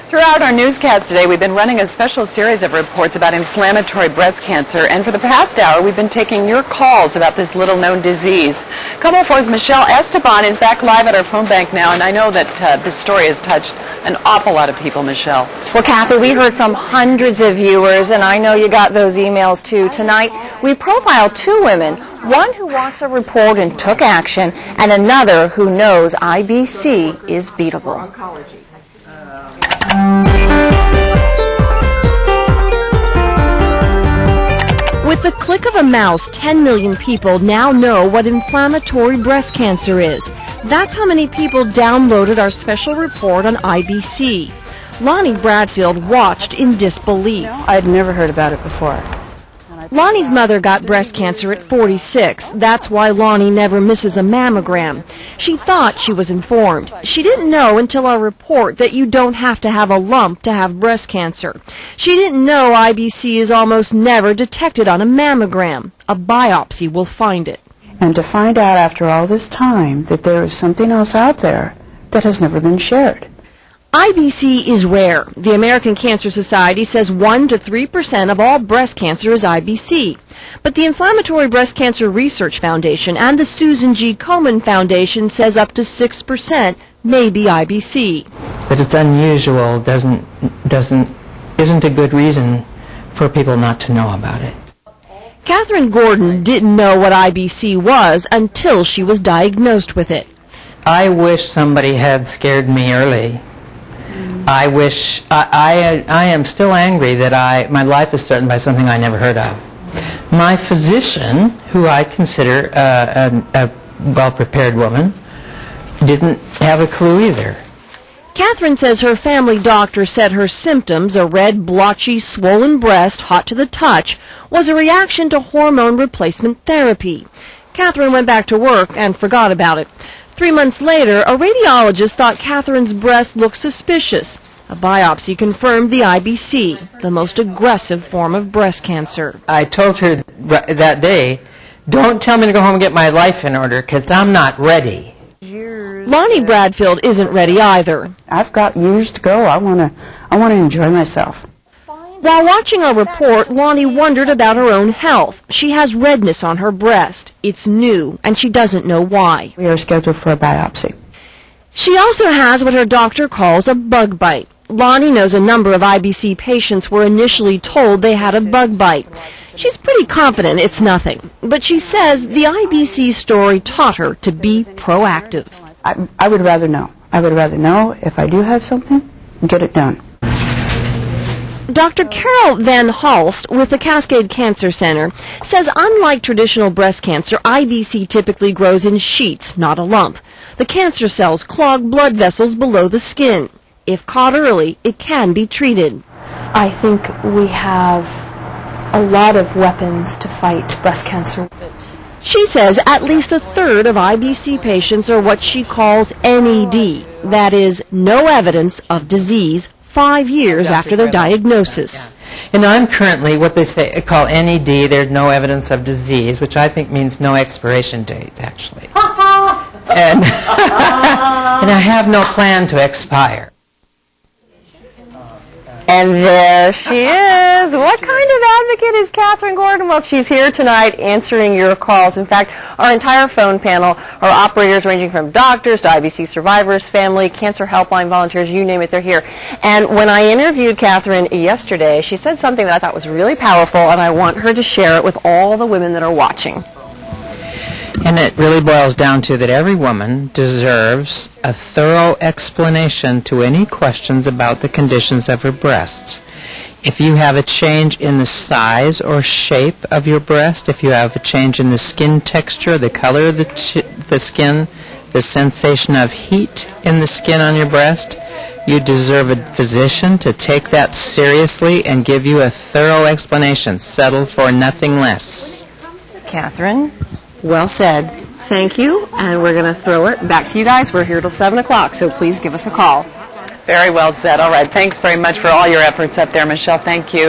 Throughout our newscast today, we've been running a special series of reports about inflammatory breast cancer, and for the past hour, we've been taking your calls about this little-known disease. Como 4's Michelle Esteban is back live at our phone bank now, and I know that this story has touched an awful lot of people, Michelle. Well, Kathy, we heard from hundreds of viewers, and I know you got those emails, too. Tonight, we profiled two women, one who watched a report and took action, and another who knows IBC is beatable. With the click of a mouse, 10 million people now know what inflammatory breast cancer is. That's how many people downloaded our special report on IBC. Lonnie Bradfield watched in disbelief. I'd never heard about it before. Lonnie's mother got breast cancer at 46. That's why Lonnie never misses a mammogram. She thought she was informed. She didn't know until our report that you don't have to have a lump to have breast cancer. She didn't know IBC is almost never detected on a mammogram. A biopsy will find it. And to find out after all this time that there is something else out there that has never been shared. IBC is rare. The American Cancer Society says 1 to 3% of all breast cancer is IBC. But the Inflammatory Breast Cancer Research Foundation and the Susan G. Komen Foundation says up to 6% may be IBC. That it's unusual isn't a good reason for people not to know about it. Catherine Gordon didn't know what IBC was until she was diagnosed with it. I wish somebody had scared me early. I wish, I am still angry that my life is threatened by something I never heard of. My physician, who I consider a well-prepared woman, didn't have a clue either. Catherine says her family doctor said her symptoms, a red, blotchy, swollen breast, hot to the touch, was a reaction to hormone replacement therapy. Catherine went back to work and forgot about it. 3 months later, a radiologist thought Catherine's breast looked suspicious. A biopsy confirmed the IBC, the most aggressive form of breast cancer. I told her that day, don't tell me to go home and get my life in order, because I'm not ready. Lonnie Bradfield isn't ready either. I've got years to go. I want to enjoy myself. While watching our report, Lonnie wondered about her own health. She has redness on her breast. It's new, and she doesn't know why. We are scheduled for a biopsy. She also has what her doctor calls a bug bite. Lonnie knows a number of IBC patients were initially told they had a bug bite. She's pretty confident it's nothing, but she says the IBC story taught her to be proactive. I would rather know. I would rather know if I do have something, get it done. Dr. Carol Van Halst with the Cascade Cancer Center says unlike traditional breast cancer, IBC typically grows in sheets, not a lump. The cancer cells clog blood vessels below the skin. If caught early, it can be treated. I think we have a lot of weapons to fight breast cancer. She says at least a third of IBC patients are what she calls NED, that is, no evidence of disease 5 years after their diagnosis. And I'm currently what they call NED, there's no evidence of disease, which I think means no expiration date, actually. and I have no plan to expire. And there she is. What kind of advocate is Catherine Gordon? Well, she's here tonight answering your calls. In fact, our entire phone panel are operators ranging from doctors to IBC survivors, family, cancer helpline volunteers, you name it, they're here. And when I interviewed Catherine yesterday, she said something that I thought was really powerful, and I want her to share it with all the women that are watching. And it really boils down to that every woman deserves a thorough explanation to any questions about the conditions of her breasts. If you have a change in the size or shape of your breast, if you have a change in the skin texture, the color of the skin, the sensation of heat in the skin on your breast, you deserve a physician to take that seriously and give you a thorough explanation. Settle for nothing less. Catherine, well said. Thank you, and we're going to throw it back to you guys. We're here till 7 o'clock, so please give us a call. Very well said. All right. Thanks very much for all your efforts up there, Michelle. Thank you.